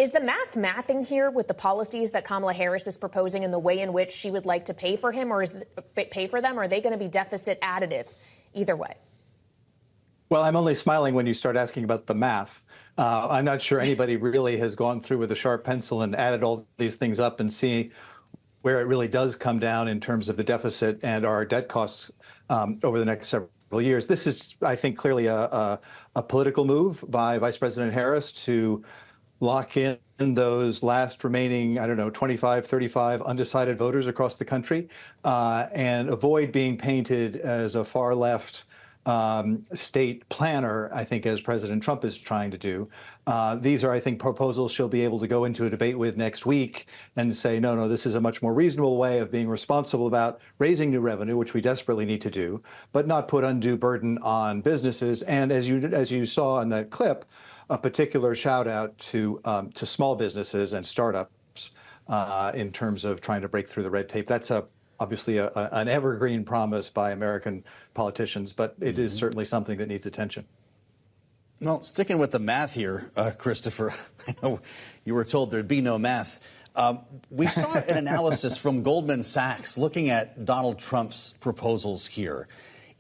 Is the mathing here with the policies that Kamala Harris is proposing and the way in which she would like to pay for him, or pay for them? Or are they going to be deficit additive either way? Well, I'm only smiling when you start asking about the math. I'm not sure anybody really has gone through with a sharp pencil and added all these things up and see where it really does come down in terms of the deficit and our debt costs over the next several years. This is, I think, clearly a political move by Vice President Harris to lock in those last remaining, I don't know, 25, 35 undecided voters across the country and avoid being painted as a far left state planner, I think, as President Trump is trying to do. These are, I think, proposals she'll be able to go into a debate with next week and say, no, this is a much more reasonable way of being responsible about raising new revenue, which we desperately need to do, but not put undue burden on businesses. And as you saw in that clip, a particular shout out to small businesses and startups in terms of trying to break through the red tape. That's obviously an evergreen promise by American politicians, but it is certainly something that needs attention. Well, sticking with the math here, Christopher, I know you were told there'd be no math. We saw an analysis from Goldman Sachs looking at Donald Trump's proposals here.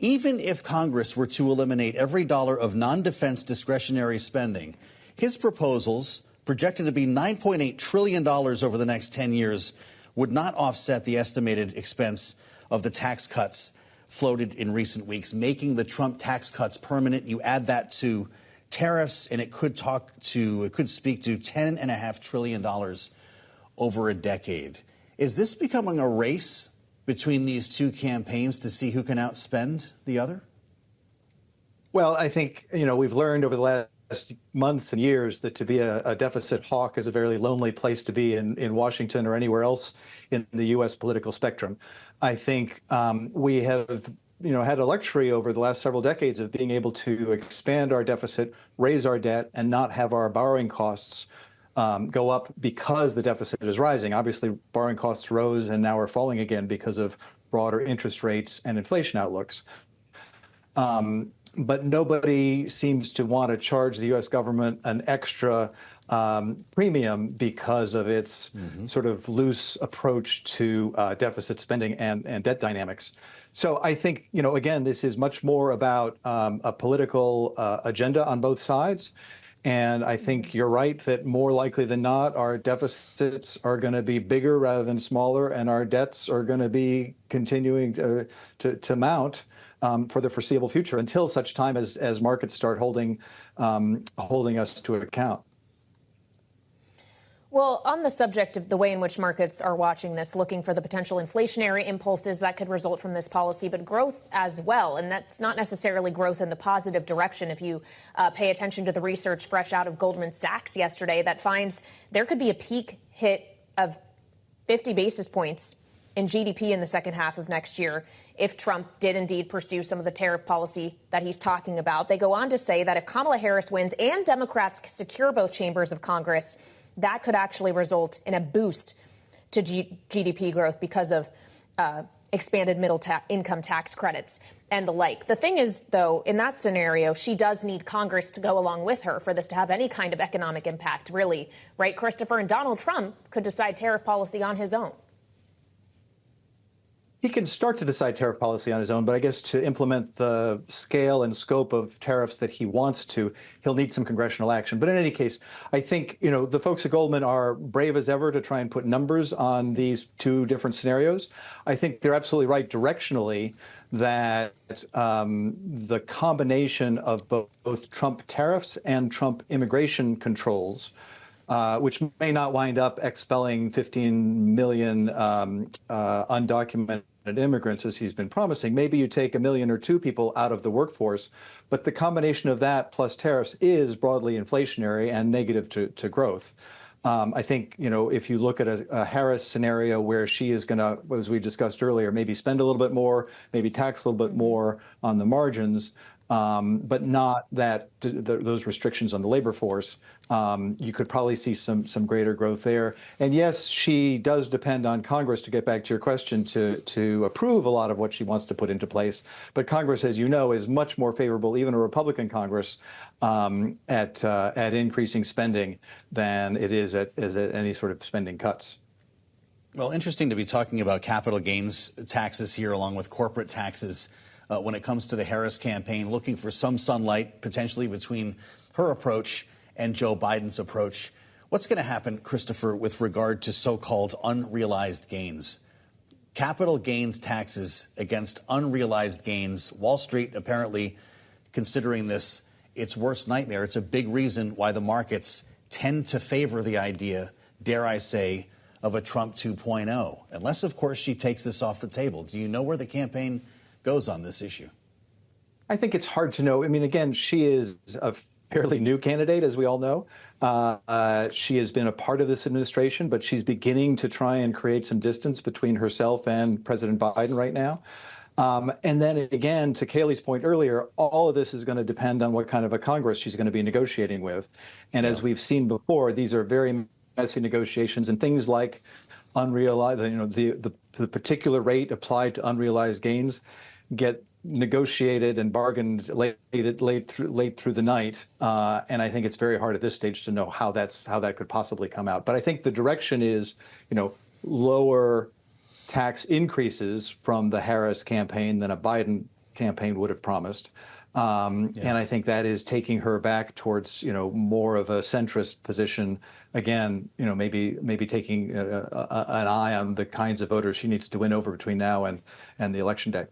Even if Congress were to eliminate every dollar of non-defense discretionary spending, his proposals, projected to be $9.8 trillion over the next 10 years, would not offset the estimated expense of the tax cuts floated in recent weeks, making the Trump tax cuts permanent. You add that to tariffs, and it could speak to $10.5 trillion over a decade. Is this becoming a race between these two campaigns to see who can outspend the other? Well, I think, we've learned over the last months and years that to be a deficit hawk is a very lonely place to be in Washington or anywhere else in the U.S. political spectrum. I think we have had a luxury over the last several decades of being able to expand our deficit, raise our debt, and not have our borrowing costs go up because the deficit is rising. Obviously, borrowing costs rose and now are falling again because of broader interest rates and inflation outlooks. But nobody seems to want to charge the U.S. government an extra premium because of its sort of loose approach to deficit spending and debt dynamics. So I think, again, this is much more about a political agenda on both sides. And I think you're right that more likely than not, our deficits are going to be bigger rather than smaller, and our debts are going to be continuing to mount for the foreseeable future until such time as markets start holding us to account. Well, on the subject of the way in which markets are watching this, looking for the potential inflationary impulses that could result from this policy, but growth as well. And that's not necessarily growth in the positive direction. If you pay attention to the research fresh out of Goldman Sachs yesterday, that finds there could be a peak hit of 50 basis points in GDP in the second half of next year if Trump did indeed pursue some of the tariff policy that he's talking about. They go on to say that if Kamala Harris wins and Democrats secure both chambers of Congress, that could actually result in a boost to GDP growth because of expanded middle income tax credits and the like. The thing is, though, in that scenario, she does need Congress to go along with her for this to have any kind of economic impact, really. Right, Christopher? And Donald Trump could decide tariff policy on his own. He can start to decide tariff policy on his own, but I guess to implement the scale and scope of tariffs that he wants to, he'll need some congressional action. But in any case, I think, the folks at Goldman are brave as ever to try and put numbers on these two different scenarios. I think they're absolutely right directionally that the combination of both Trump tariffs and Trump immigration controls, which may not wind up expelling 15 million undocumented immigrants, as he's been promising. Maybe you take 1 million or 2 people out of the workforce, but the combination of that plus tariffs is broadly inflationary and negative to growth. I think, if you look at a Harris scenario where she is going to, as we discussed earlier, maybe spend a little bit more, maybe tax a little bit more on the margins, but not that those restrictions on the labor force. You could probably see some greater growth there. And yes, she does depend on Congress, to get back to your question, to approve a lot of what she wants to put into place. But Congress, as you know, is much more favorable, even a Republican Congress, at increasing spending than it is at any sort of spending cuts. Well, interesting to be talking about capital gains taxes here, along with corporate taxes, when it comes to the Harris campaign, looking for some sunlight potentially between her approach and Joe Biden's approach. What's going to happen, Christopher, with regard to so-called unrealized gains? Capital gains taxes against unrealized gains. Wall Street apparently considering this its worst nightmare. It's a big reason why the markets tend to favor the idea, dare I say, of a Trump 2.0, unless, of course, she takes this off the table. Do you know where the campaign goes on this issue? I think it's hard to know. I mean, again, she is a fairly new candidate, as we all know. She has been a part of this administration, but she's beginning to try and create some distance between herself and President Biden right now. And then again, to Kailey's point earlier, all of this is going to depend on what kind of a Congress she's going to be negotiating with. And as we've seen before, these are very messy negotiations, and things like unrealized, the particular rate applied to unrealized gains get negotiated and bargained late through the night. And I think it's very hard at this stage to know how that could possibly come out. But I think the direction is, lower tax increases from the Harris campaign than a Biden campaign would have promised. And I think that is taking her back towards, more of a centrist position. Again, maybe taking an eye on the kinds of voters she needs to win over between now and the election day.